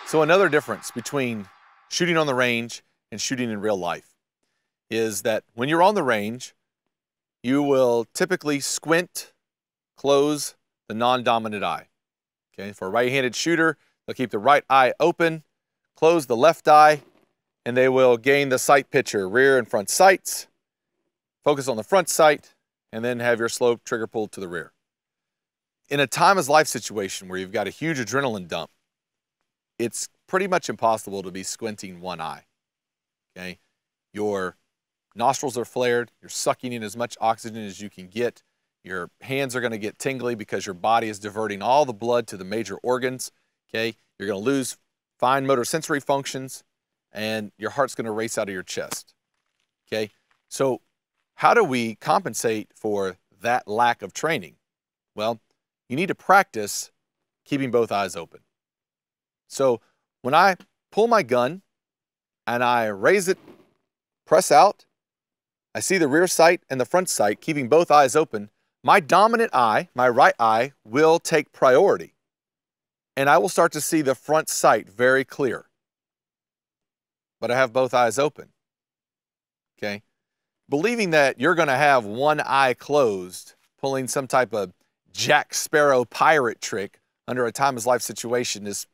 So another difference between shooting on the range and shooting in real life is that when you're on the range, you will typically squint, close the non-dominant eye. Okay, for a right-handed shooter, they'll keep the right eye open, close the left eye, and they will gain the sight picture, rear and front sights, focus on the front sight, and then have your slow trigger pulled to the rear. In a time-of-life situation where you've got a huge adrenaline dump, it's pretty much impossible to be squinting one eye, okay? Your nostrils are flared, you're sucking in as much oxygen as you can get, your hands are gonna get tingly because your body is diverting all the blood to the major organs, okay? You're gonna lose fine motor sensory functions, and your heart's gonna race out of your chest, okay? So how do we compensate for that lack of training? Well, you need to practice keeping both eyes open. So when I pull my gun and I raise it, press out, I see the rear sight and the front sight, keeping both eyes open, my dominant eye, my right eye, will take priority. And I will start to see the front sight very clear. But I have both eyes open, okay? Believing that you're gonna have one eye closed, pulling some type of Jack Sparrow pirate trick under a time-of-life situation is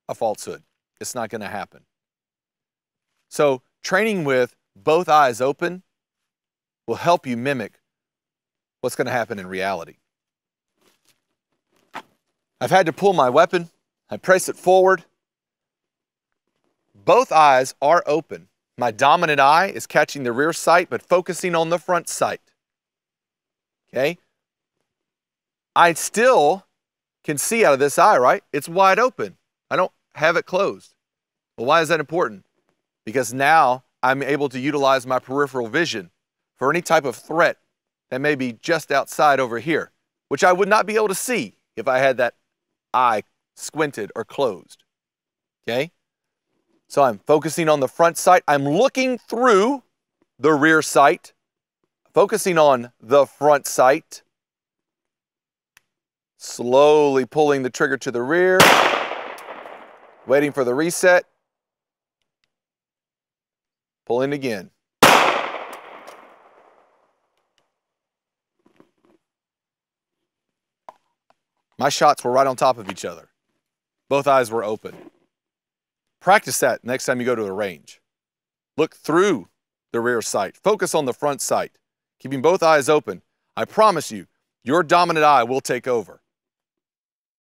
a falsehood. It's not gonna happen. So training with both eyes open will help you mimic what's gonna happen in reality. I've had to pull my weapon, I press it forward. Both eyes are open. My dominant eye is catching the rear sight, but focusing on the front sight, okay? I still can see out of this eye, right? It's wide open. I don't have it closed. Well, why is that important? Because now I'm able to utilize my peripheral vision for any type of threat that may be just outside over here, which I would not be able to see if I had that eye squinted or closed, okay? So I'm focusing on the front sight. I'm looking through the rear sight, focusing on the front sight, slowly pulling the trigger to the rear, waiting for the reset, pulling again. My shots were right on top of each other. Both eyes were open. Practice that next time you go to a range. Look through the rear sight. Focus on the front sight, keeping both eyes open. I promise you, your dominant eye will take over.